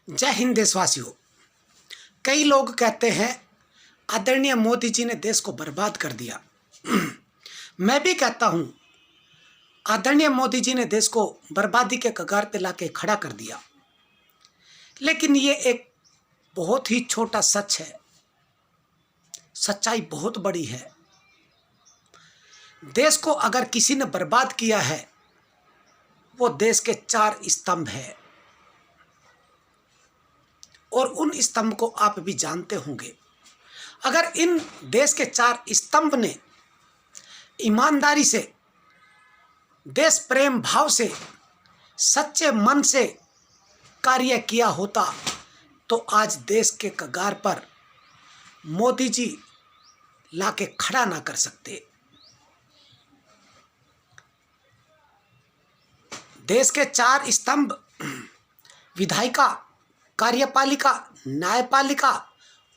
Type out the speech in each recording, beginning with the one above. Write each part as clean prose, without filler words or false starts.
जय हिंद देशवासियों। कई लोग कहते हैं आदरणीय मोदी जी ने देश को बर्बाद कर दिया। मैं भी कहता हूं आदरणीय मोदी जी ने देश को बर्बादी के कगार पे लाके खड़ा कर दिया। लेकिन ये एक बहुत ही छोटा सच है, सच्चाई बहुत बड़ी है। देश को अगर किसी ने बर्बाद किया है वो देश के 4 स्तंभ है, और उन स्तंभ को आप भी जानते होंगे। अगर इन देश के 4 स्तंभ ने ईमानदारी से, देश प्रेम भाव से, सच्चे मन से कार्य किया होता तो आज देश के कगार पर मोदी जी लाके खड़ा ना कर सकते। देश के 4 स्तंभ विधायिका, कार्यपालिका, न्यायपालिका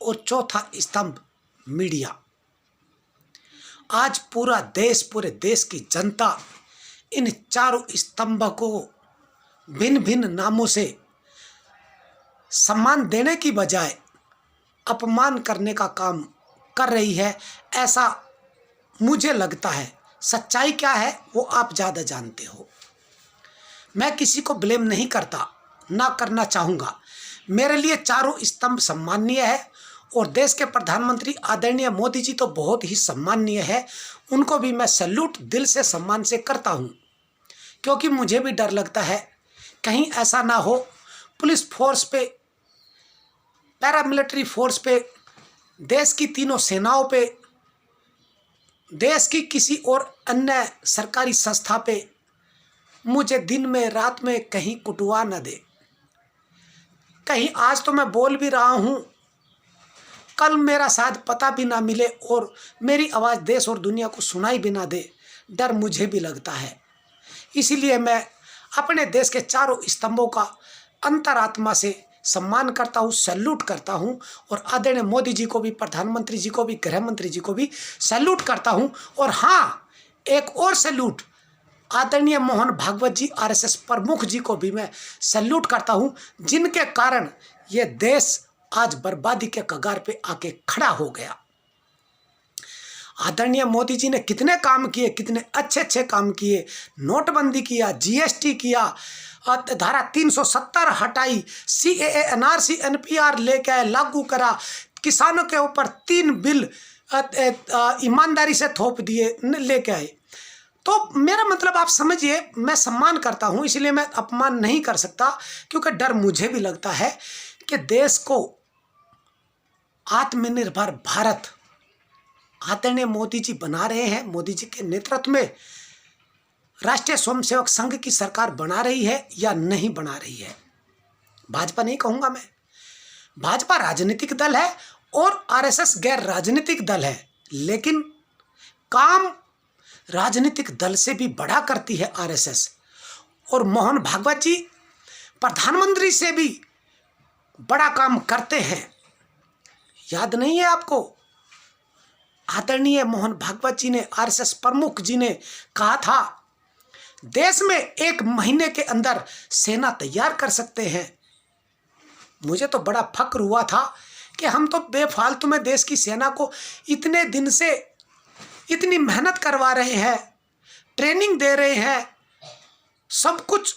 और चौथा स्तंभ मीडिया। आज पूरा देश, पूरे देश की जनता इन चारों स्तंभों को भिन्न भिन्न नामों से सम्मान देने की बजाय अपमान करने का काम कर रही है, ऐसा मुझे लगता है। सच्चाई क्या है वो आप ज़्यादा जानते हो। मैं किसी को ब्लेम नहीं करता, ना करना चाहूँगा। मेरे लिए चारों स्तंभ सम्माननीय है और देश के प्रधानमंत्री आदरणीय मोदी जी तो बहुत ही सम्माननीय है। उनको भी मैं सैल्यूट दिल से, सम्मान से करता हूँ, क्योंकि मुझे भी डर लगता है कहीं ऐसा ना हो पुलिस फोर्स पे, पैरामिलिट्री फोर्स पे, देश की तीनों सेनाओं पे, देश की किसी और अन्य सरकारी संस्था पे मुझे दिन में रात में कहीं कुटवा न दे। कहीं आज तो मैं बोल भी रहा हूँ, कल मेरा शायद पता भी ना मिले और मेरी आवाज़ देश और दुनिया को सुनाई भी ना दे। डर मुझे भी लगता है। इसीलिए मैं अपने देश के चारों स्तंभों का अंतरात्मा से सम्मान करता हूँ, सैल्यूट करता हूँ और आदरणीय मोदी जी को भी, प्रधानमंत्री जी को भी, गृह मंत्री जी को भी सैल्यूट करता हूँ। और हाँ, एक और सैल्यूट आदरणीय मोहन भागवत जी, आरएसएस प्रमुख जी को भी मैं सैल्यूट करता हूं, जिनके कारण ये देश आज बर्बादी के कगार पे आके खड़ा हो गया। आदरणीय मोदी जी ने कितने काम किए, कितने अच्छे अच्छे काम किए। नोटबंदी किया, जीएसटी किया, धारा 370 हटाई, सीएए, एनआरसी, एनपीआर लेके आए, लागू करा, किसानों के ऊपर 3 बिल ईमानदारी से थोप दिए, लेके आए। तो मेरा मतलब आप समझिए, मैं सम्मान करता हूं, इसलिए मैं अपमान नहीं कर सकता, क्योंकि डर मुझे भी लगता है कि देश को आत्मनिर्भर भारत आदरणीय मोदी जी बना रहे हैं। मोदी जी के नेतृत्व में राष्ट्रीय स्वयंसेवक संघ की सरकार बना रही है या नहीं बना रही है। भाजपा नहीं कहूंगा मैं, भाजपा राजनीतिक दल है और आरएसएस गैर राजनीतिक दल है, लेकिन काम राजनीतिक दल से भी बड़ा करती है आरएसएस। और मोहन भागवत जी प्रधानमंत्री से भी बड़ा काम करते हैं। याद नहीं है आपको? आदरणीय मोहन भागवत जी ने, आरएसएस प्रमुख जी ने कहा था देश में 1 महीने के अंदर सेना तैयार कर सकते हैं। मुझे तो बड़ा फक्र हुआ था कि हम तो बेफालतू में देश की सेना को इतने दिन से इतनी मेहनत करवा रहे हैं, ट्रेनिंग दे रहे हैं, सब कुछ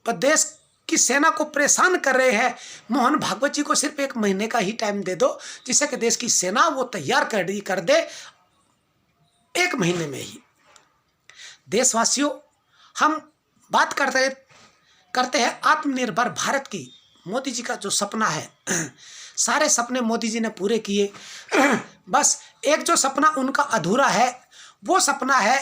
देश की सेना को परेशान कर रहे हैं। मोहन भागवत जी को सिर्फ 1 महीने का ही टाइम दे दो, जिससे कि देश की सेना वो तैयार कर दे 1 महीने में ही। देशवासियों, हम बात करते हैं आत्मनिर्भर भारत की। मोदी जी का जो सपना है, सारे सपने मोदी जी ने पूरे किए। बस एक जो सपना उनका अधूरा है, वो सपना है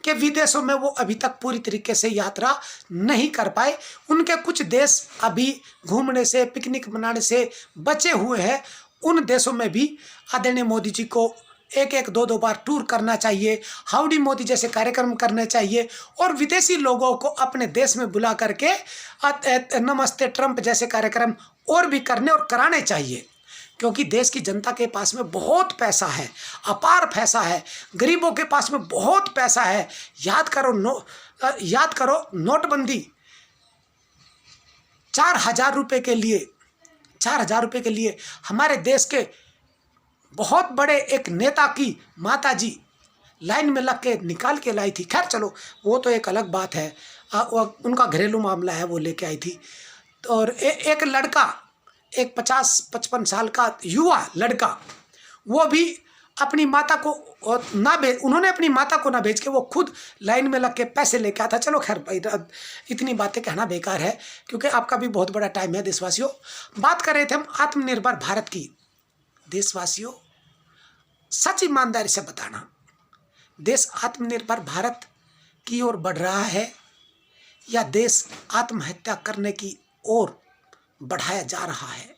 कि विदेशों में वो अभी तक पूरी तरीके से यात्रा नहीं कर पाए। उनके कुछ देश अभी घूमने से, पिकनिक मनाने से बचे हुए हैं। उन देशों में भी आदरणीय मोदी जी को 1-1, 2-2 बार टूर करना चाहिए, हाउडी मोदी जैसे कार्यक्रम करने चाहिए और विदेशी लोगों को अपने देश में बुला करके नमस्ते ट्रंप जैसे कार्यक्रम और भी करने और कराने चाहिए। क्योंकि देश की जनता के पास में बहुत पैसा है, अपार पैसा है, गरीबों के पास में बहुत पैसा है। याद करो नोटबंदी 4,000 रुपये के लिए 4,000 रुपये के लिए हमारे देश के बहुत बड़े एक नेता की माता जी लाइन में लग के निकाल के लाई थी। खैर चलो वो तो एक अलग बात है, उनका घरेलू मामला है, वो लेके आई थी। और एक लड़का, एक 50-55 साल का युवा लड़का, वो भी अपनी माता को उन्होंने अपनी माता को ना भेज के वो खुद लाइन में लग के पैसे लेके आता। चलो खैर भाई, इतनी बातें कहना बेकार है क्योंकि आपका भी बहुत बड़ा टाइम है। देशवासियों, बात कर रहे थे हम आत्मनिर्भर भारत की। देशवासियों, सच ईमानदारी से बताना, देश आत्मनिर्भर भारत की ओर बढ़ रहा है या देश आत्महत्या करने की ओर बढ़ाया जा रहा है?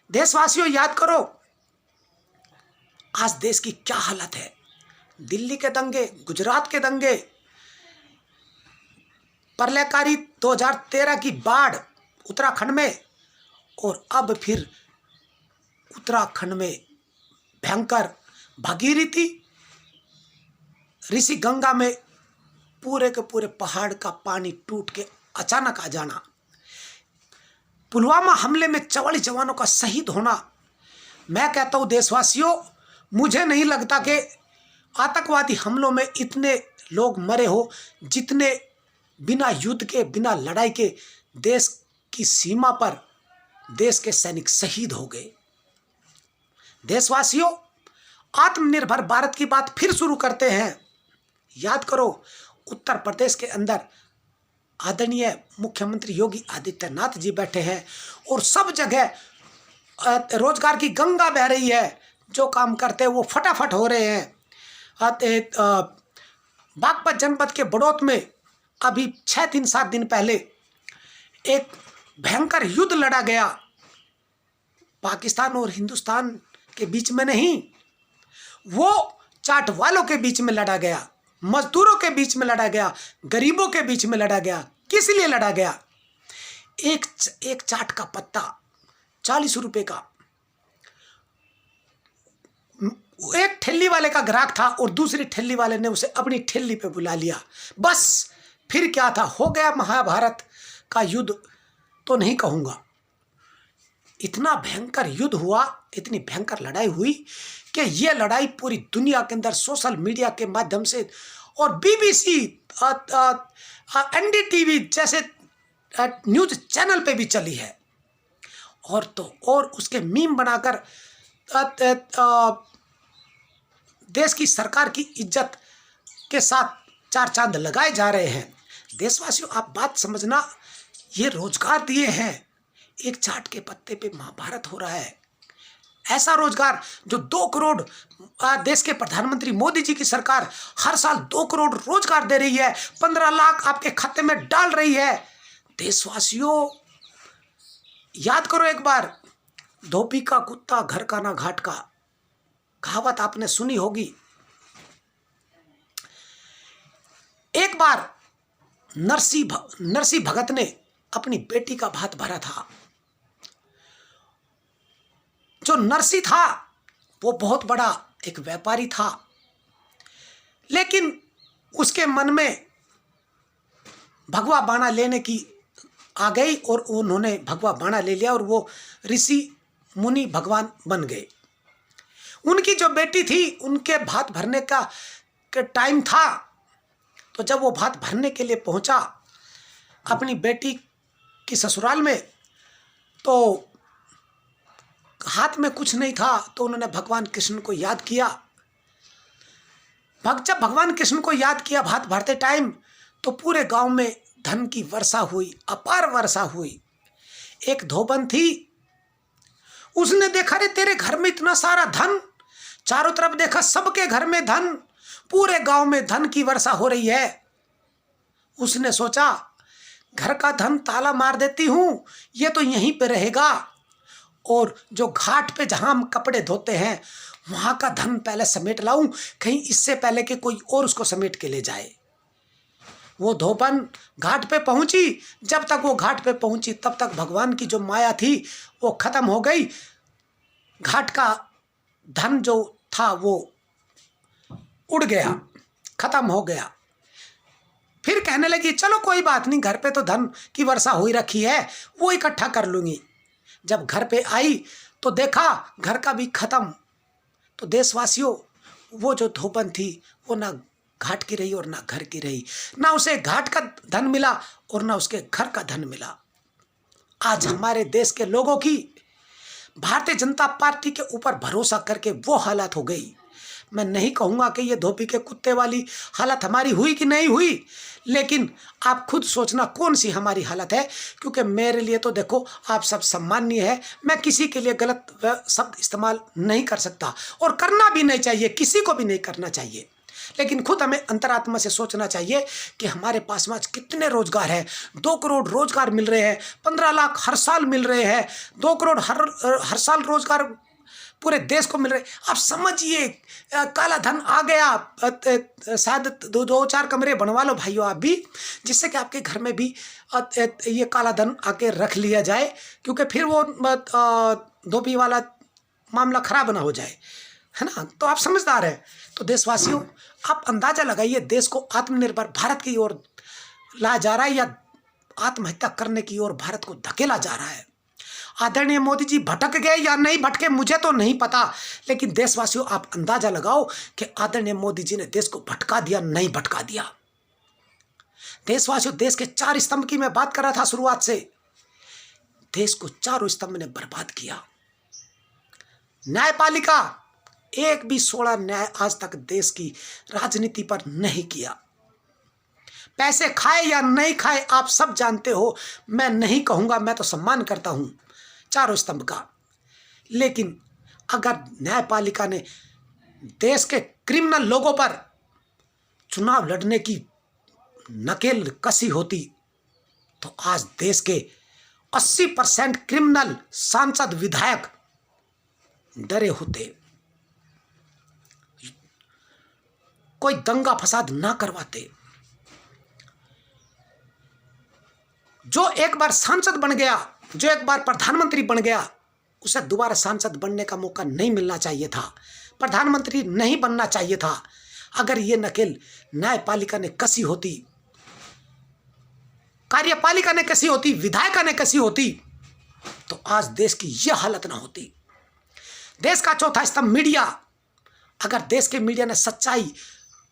देशवासियों, याद करो आज देश की क्या हालत है। दिल्ली के दंगे, गुजरात के दंगे, प्रलयकारी 2013 की बाढ़ उत्तराखंड में, और अब फिर उत्तराखंड में भयंकर भागीरथी, ऋषि गंगा में पूरे के पूरे पहाड़ का पानी टूट के अचानक आ जाना, पुलवामा हमले में 44 जवानों का शहीद होना। मैं कहता हूं देशवासियों, मुझे नहीं लगता कि आतंकवादी हमलों में इतने लोग मरे हो जितने बिना युद्ध के, बिना लड़ाई के देश की सीमा पर देश के सैनिक शहीद हो गए। देशवासियों, आत्मनिर्भर भारत की बात फिर शुरू करते हैं। याद करो, उत्तर प्रदेश के अंदर आदरणीय मुख्यमंत्री योगी आदित्यनाथ जी बैठे हैं और सब जगह रोजगार की गंगा बह रही है। जो काम करते हैं वो फटाफट हो रहे हैं। बागपत जनपद के बड़ौत में अभी 6-7 दिन पहले एक भयंकर युद्ध लड़ा गया। पाकिस्तान और हिंदुस्तान के बीच में नहीं, वो चाट वालों के बीच में लड़ा गया, मजदूरों के बीच में लड़ा गया, गरीबों के बीच में लड़ा गया। किस लिए लड़ा गया? एक चाट का पत्ता 40 रुपए का। एक ठेली वाले का ग्राहक था और दूसरी ठेली वाले ने उसे अपनी ठेली पे बुला लिया। बस फिर क्या था, हो गया महाभारत का युद्ध तो नहीं कहूँगा। इतना भयंकर युद्ध हुआ, इतनी भयंकर लड़ाई हुई कि ये लड़ाई पूरी दुनिया के अंदर सोशल मीडिया के माध्यम से और बीबीसी, एनडीटीवी जैसे न्यूज चैनल पे भी चली है। और तो और उसके मीम बनाकर देश की सरकार की इज्जत के साथ 4 चांद लगाए जा रहे हैं। देशवासियों, आप बात समझना, ये रोजगार दिए हैं, एक चाट के पत्ते पे महाभारत हो रहा है। ऐसा रोजगार जो 2 करोड़, देश के प्रधानमंत्री मोदी जी की सरकार हर साल 2 करोड़ रोजगार दे रही है, 15 लाख आपके खाते में डाल रही है। देशवासियों, याद करो एक बार, धोबी का कुत्ता घर का ना घाट का, कहावत आपने सुनी होगी। एक बार नरसी भगत ने अपनी बेटी का भात भरा था। जो नरसी था वो बहुत बड़ा एक व्यापारी था, लेकिन उसके मन में भगवा बाणा लेने की आ गई और उन्होंने भगवा बाणा ले लिया और वो ऋषि मुनि भगवान बन गए। उनकी जो बेटी थी, उनके भात भरने का टाइम था, तो जब वो भात भरने के लिए पहुंचा अपनी बेटी की ससुराल में, तो हाथ में कुछ नहीं था, तो उन्होंने भगवान कृष्ण को याद किया। जब भगवान कृष्ण को याद किया भात भरते टाइम, तो पूरे गांव में धन की वर्षा हुई, अपार वर्षा हुई। एक धोबन थी, उसने देखा, रे तेरे घर में इतना सारा धन, चारों तरफ देखा सबके घर में धन, पूरे गांव में धन की वर्षा हो रही है। उसने सोचा घर का धन ताला मार देती हूं, ये तो यहीं पे रहेगा, और जो घाट पे जहां हम कपड़े धोते हैं वहां का धन पहले समेट लाऊं, कहीं इससे पहले कि कोई और उसको समेट के ले जाए। वो धोबन घाट पे पहुंची। जब तक वो घाट पे पहुंची तब तक भगवान की जो माया थी वो खत्म हो गई। घाट का धन जो था वो उड़ गया, खत्म हो गया। फिर कहने लगी चलो कोई बात नहीं, घर पे तो धन की वर्षा हो ही रखी है, वो इकट्ठा कर लूँगी। जब घर पे आई तो देखा घर का भी खत्म। तो देशवासियों, वो जो धोबन थी वो ना घाट की रही और ना घर की रही, ना उसे घाट का धन मिला और ना उसके घर का धन मिला। आज हमारे देश के लोगों की भारतीय जनता पार्टी के ऊपर भरोसा करके वो हालत हो गई। मैं नहीं कहूँगा कि ये धोबी के कुत्ते वाली हालत हमारी हुई कि नहीं हुई, लेकिन आप खुद सोचना कौन सी हमारी हालत है। क्योंकि मेरे लिए तो देखो आप सब सम्माननीय है, मैं किसी के लिए गलत शब्द इस्तेमाल नहीं कर सकता और करना भी नहीं चाहिए, किसी को भी नहीं करना चाहिए। लेकिन खुद हमें अंतरात्मा से सोचना चाहिए कि हमारे पास में आज कितने रोजगार है। 2 करोड़ रोजगार मिल रहे हैं, 15 लाख हर साल मिल रहे हैं, 2 करोड़ हर साल रोजगार पूरे देश को मिल रहे। आप समझिए काला धन आ गया। शायद 2-4 कमरे बनवा लो भाइयों आप भी, जिससे कि आपके घर में भी ये काला धन आके रख लिया जाए, क्योंकि फिर वो धोबी वाला मामला खराब ना हो जाए, है ना। तो आप समझदार हैं। तो देशवासियों, आप अंदाजा लगाइए देश को आत्मनिर्भर भारत की ओर लाया जा रहा है या आत्महत्या करने की ओर भारत को धकेला जा रहा है। आदरणीय मोदी जी भटक गए या नहीं भटके मुझे तो नहीं पता, लेकिन देशवासियों आप अंदाजा लगाओ कि आदरणीय मोदी जी ने देश को भटका दिया नहीं भटका दिया। देशवासियों, देश के 4 स्तंभ की मैं बात कर रहा था शुरुआत से, देश को 4 स्तंभ ने बर्बाद किया। न्यायपालिका एक भी 16 न्याय आज तक देश की राजनीति पर नहीं किया। पैसे खाए या नहीं खाए आप सब जानते हो, मैं नहीं कहूंगा, मैं तो सम्मान करता हूं 4 स्तंभ का। लेकिन अगर न्यायपालिका ने देश के क्रिमिनल लोगों पर चुनाव लड़ने की नकेल कसी होती तो आज देश के 80% क्रिमिनल सांसद विधायक डरे होते, कोई दंगा फसाद ना करवाते। जो एक बार सांसद बन गया, जो एक बार प्रधानमंत्री बन गया, उसे दोबारा सांसद बनने का मौका नहीं मिलना चाहिए था, प्रधानमंत्री नहीं बनना चाहिए था। अगर ये नकेल न्यायपालिका ने कसी होती, कार्यपालिका ने कसी होती, विधायिका ने कसी होती, तो आज देश की यह हालत ना होती। देश का 4था स्तंभ मीडिया, अगर देश के मीडिया ने सच्चाई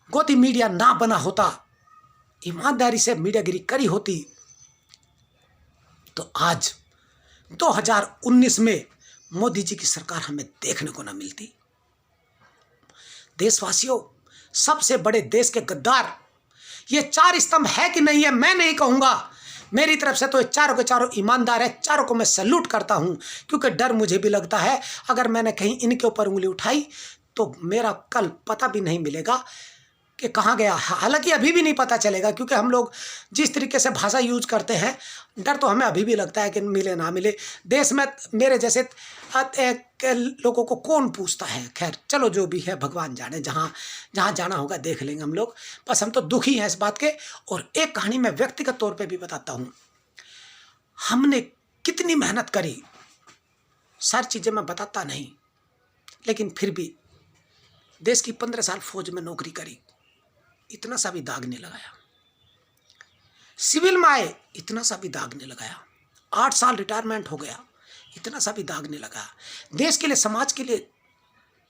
गोदी मीडिया ना बना होता, ईमानदारी से मीडियागिरी करी होती, तो आज 2019 में मोदी जी की सरकार हमें देखने को ना मिलती। देशवासियों, सबसे बड़े देश के गद्दार ये 4 स्तंभ है कि नहीं है मैं नहीं कहूंगा, मेरी तरफ से तो ये चारों के चारों ईमानदार है, चारों को मैं सैल्यूट करता हूं। क्योंकि डर मुझे भी लगता है अगर मैंने कहीं इनके ऊपर उंगली उठाई तो मेरा कल पता भी नहीं मिलेगा कि कहाँ गया। हालांकि अभी भी नहीं पता चलेगा, क्योंकि हम लोग जिस तरीके से भाषा यूज करते हैं, डर तो हमें अभी भी लगता है कि मिले ना मिले। देश में मेरे जैसे लोगों को कौन पूछता है। खैर चलो, जो भी है भगवान जाने, जहाँ जहाँ जाना होगा देख लेंगे हम लोग। बस हम तो दुखी हैं इस बात के। और एक कहानी मैं व्यक्तिगत तौर पर भी बताता हूँ। हमने कितनी मेहनत करी, सारी चीज़ें मैं बताता नहीं, लेकिन फिर भी देश की 15 साल फौज में नौकरी करी, इतना सा भी दाग नहीं लगाया। सिविल में आए, इतना सा भी दाग नहीं लगाया। 8 साल रिटायरमेंट हो गया, इतना सा भी दाग नहीं लगाया। देश के लिए, समाज के लिए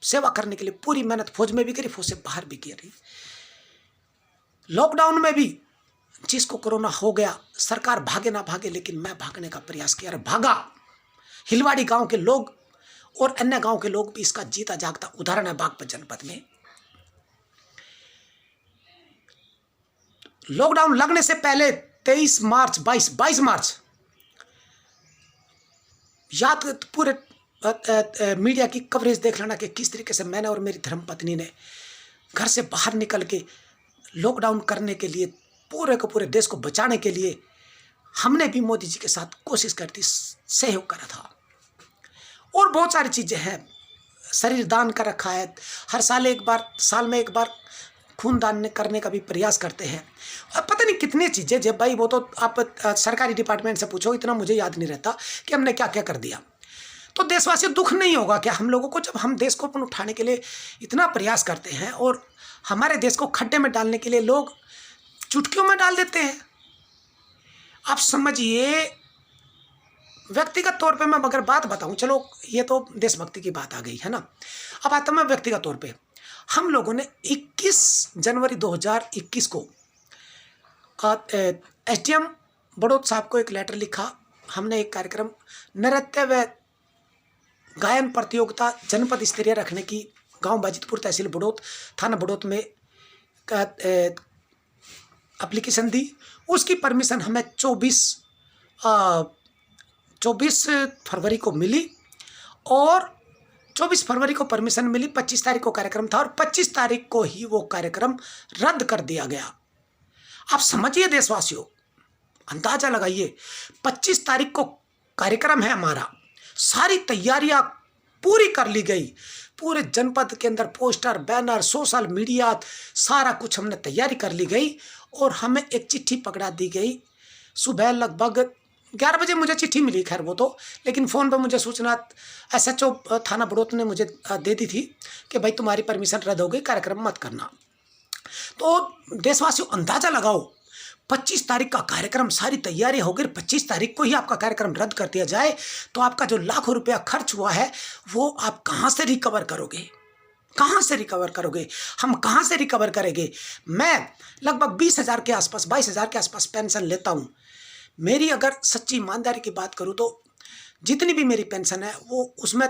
सेवा करने के लिए पूरी मेहनत फौज में भी करी, फौज से बाहर भी करी। लॉकडाउन में भी जिसको कोरोना हो गया, सरकार भागे ना भागे, लेकिन मैं भागने का प्रयास किया, अरे भागा। हिलवाड़ी गांव के लोग और अन्य गांव के लोग भी इसका जीता जागता उदाहरण है बागपत जनपद में। लॉकडाउन लगने से पहले 22 मार्च याद पूरे मीडिया की कवरेज देख लेना कि किस तरीके से मैंने और मेरी धर्मपत्नी ने घर से बाहर निकल के लॉकडाउन करने के लिए, पूरे को पूरे देश को बचाने के लिए हमने भी मोदी जी के साथ कोशिश करती, सहयोग करा था। और बहुत सारी चीज़ें हैं, शरीर दान कर रखा है, हर साल में एक बार खून दान करने का भी प्रयास करते हैं। और पता नहीं कितनी चीज़ें, जब भाई वो तो आप सरकारी डिपार्टमेंट से पूछो, इतना मुझे याद नहीं रहता कि हमने क्या क्या कर दिया। तो देशवासी दुख नहीं होगा क्या हम लोगों को, जब हम देश को उठाने के लिए इतना प्रयास करते हैं और हमारे देश को खड्डे में डालने के लिए लोग चुटकियों में डाल देते हैं। आप समझिए, व्यक्तिगत तौर पे मैं अगर बात बताऊं, चलो ये तो देशभक्ति की बात आ गई है ना, अब आता मैं व्यक्तिगत तौर पे। हम लोगों ने 21 जनवरी 2021 को एसडीएम बड़ौत साहब को एक लेटर लिखा। हमने एक कार्यक्रम नृत्य व गायन प्रतियोगिता जनपद स्तरीय रखने की गांव बाजितपुर तहसील बड़ौत थाना बड़ौत में एप्लीकेशन दी। उसकी परमिशन हमें 24 फरवरी को मिली और 24 फरवरी को परमिशन मिली। 25 तारीख को कार्यक्रम था और 25 तारीख को ही वो कार्यक्रम रद्द कर दिया गया। आप समझिए देशवासियों, अंदाजा लगाइए, 25 तारीख को कार्यक्रम है हमारा, सारी तैयारियां पूरी कर ली गई, पूरे जनपद के अंदर पोस्टर बैनर सोशल मीडिया सारा कुछ हमने तैयारी कर ली गई और हमें एक चिट्ठी पकड़ा दी गई। सुबह लगभग 11 बजे मुझे चिट्ठी मिली, खैर वो तो, लेकिन फ़ोन पर मुझे सूचना एसएचओ थाना बड़ौत ने मुझे दे दी थी कि भाई तुम्हारी परमिशन रद्द हो गई, कार्यक्रम मत करना। तो देशवासियों अंदाज़ा लगाओ, 25 तारीख का कार्यक्रम, सारी तैयारी हो गई, 25 तारीख को ही आपका कार्यक्रम रद्द कर दिया जाए तो आपका जो लाखों रुपया खर्च हुआ है वो आप कहाँ से रिकवर करोगे? कहाँ से रिकवर करोगे? हम कहाँ से रिकवर करेंगे? मैं लगभग 20,000 के आसपास 22,000 के आसपास पेंशन लेता हूँ। मेरी अगर सच्ची ईमानदारी की बात करूँ तो जितनी भी मेरी पेंशन है वो उसमें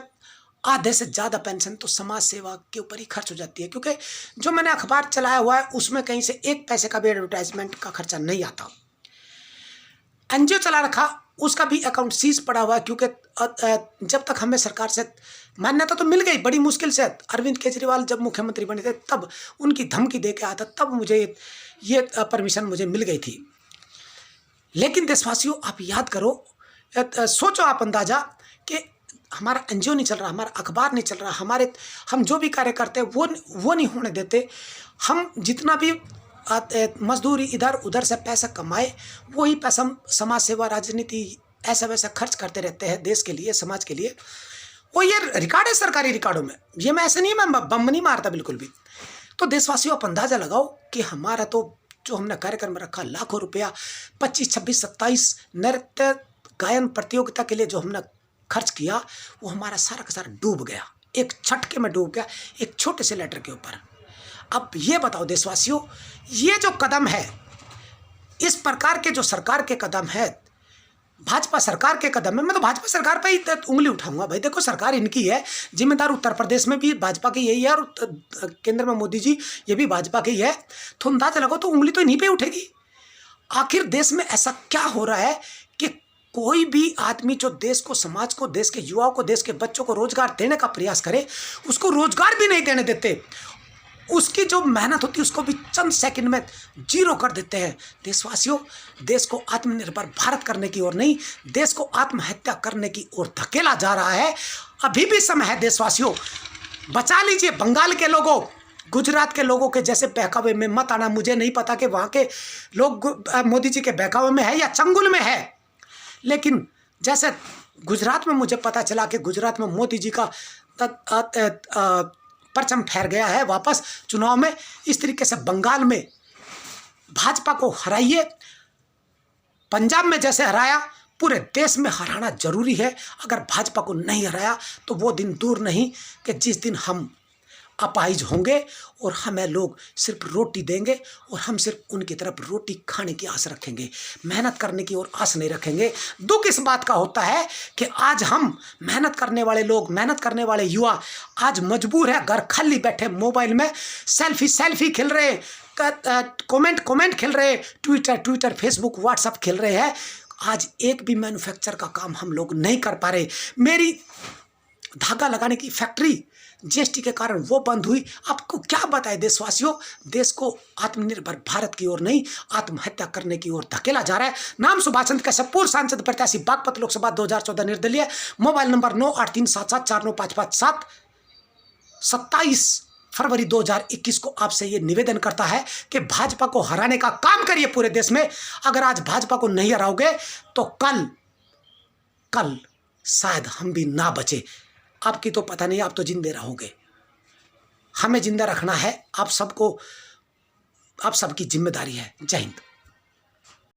आधे से ज़्यादा पेंशन तो समाज सेवा के ऊपर ही खर्च हो जाती है, क्योंकि जो मैंने अखबार चलाया हुआ है उसमें कहीं से एक पैसे का भी एडवर्टाइजमेंट का खर्चा नहीं आता। एनजीओ चला रखा, उसका भी अकाउंट सीज पड़ा हुआ है, क्योंकि जब तक हमें सरकार से मान्यता तो मिल गई बड़ी मुश्किल से, अरविंद केजरीवाल जब मुख्यमंत्री बने थे तब उनकी धमकी दे के आया था, तब मुझे ये परमिशन मुझे मिल गई थी। लेकिन देशवासियों आप याद करो, सोचो आप अंदाजा कि हमारा एनजीओ नहीं चल रहा, हमारा अखबार नहीं चल रहा, हम जो भी कार्य करते हैं वो नहीं होने देते। हम जितना भी मजदूरी इधर उधर से पैसा कमाए वही पैसा हम समाज सेवा राजनीति ऐसा वैसा खर्च करते रहते हैं देश के लिए समाज के लिए। वो ये रिकॉर्ड है सरकारी रिकॉर्डों में, ये मैं ऐसे नहीं, मैं बम नहीं मारता बिल्कुल भी। तो देशवासियों आप अंदाज़ा लगाओ कि हमारा तो जो हमने कार्यक्रम रखा लाखों रुपया 25, 26, 27 नृत्य गायन प्रतियोगिता के लिए जो हमने खर्च किया वो हमारा सारा का सारा डूब गया, एक झटके में डूब गया, एक छोटे से लेटर के ऊपर। अब ये बताओ देशवासियों, ये जो कदम है, इस प्रकार के जो सरकार के कदम है, भाजपा सरकार के कदम है, मैं तो भाजपा सरकार पे ही उंगली उठाऊंगा। भाई देखो सरकार इनकी है, जिम्मेदार उत्तर प्रदेश में भी भाजपा की यही है और केंद्र में मोदी जी ये भी भाजपा की है, तो अंदाजा लगो तो उंगली तो इन्हीं पे उठेगी। आखिर देश में ऐसा क्या हो रहा है कि कोई भी आदमी जो देश को, समाज को, देश के युवाओं को, देश के बच्चों को रोजगार देने का प्रयास करे, उसको रोजगार भी नहीं देने देते, उसकी जो मेहनत होती है उसको भी चंद सेकंड में जीरो कर देते हैं। देशवासियों, देश को आत्मनिर्भर भारत करने की ओर नहीं, देश को आत्महत्या करने की ओर धकेला जा रहा है। अभी भी समय है देशवासियों, बचा लीजिए। बंगाल के लोगों, गुजरात के लोगों के जैसे बहकावे में मत आना। मुझे नहीं पता कि वहाँ के लोग मोदी जी के बहकावे में है या चंगुल में है, लेकिन जैसे गुजरात में मुझे पता चला कि गुजरात में मोदी जी का परचम फहर गया है वापस चुनाव में, इस तरीके से बंगाल में भाजपा को हराइए। पंजाब में जैसे हराया, पूरे देश में हराना जरूरी है। अगर भाजपा को नहीं हराया तो वो दिन दूर नहीं कि जिस दिन हम अपाहिज होंगे और हमें लोग सिर्फ रोटी देंगे और हम सिर्फ उनकी तरफ रोटी खाने की आस रखेंगे, मेहनत करने की और आस नहीं रखेंगे। दुख इस बात का होता है कि आज हम मेहनत करने वाले लोग, मेहनत करने वाले युवा आज मजबूर है घर खाली बैठे मोबाइल में सेल्फी खेल रहे, कमेंट खेल रहे, ट्विटर फेसबुक व्हाट्सएप खेल रहे हैं। आज एक भी मैन्युफैक्चर का काम हम लोग नहीं कर पा रहे। मेरी धागा लगाने की फैक्ट्री जीएसटी के कारण वो बंद हुई। आपको क्या बताए देशवासियों, देश को आत्मनिर्भर भारत की ओर नहीं, आत्महत्या करने की ओर धकेला जा रहा है। नाम सुभाष चंद्र कश्यप, पूर्व सांसद प्रत्याशी बागपत लोकसभा 2014 निर्दलीय, मोबाइल नंबर 9837749557। 27 फरवरी 2021 को आपसे ये निवेदन करता है कि भाजपा को हराने का काम करिए पूरे देश में। अगर आज भाजपा को नहीं हराओगे तो कल शायद हम भी ना बचे। आपकी तो पता नहीं, आप तो जिंदे रहोगे। हमें जिंदा रखना है। आप सबको आप सबकी जिम्मेदारी है। जय हिंद।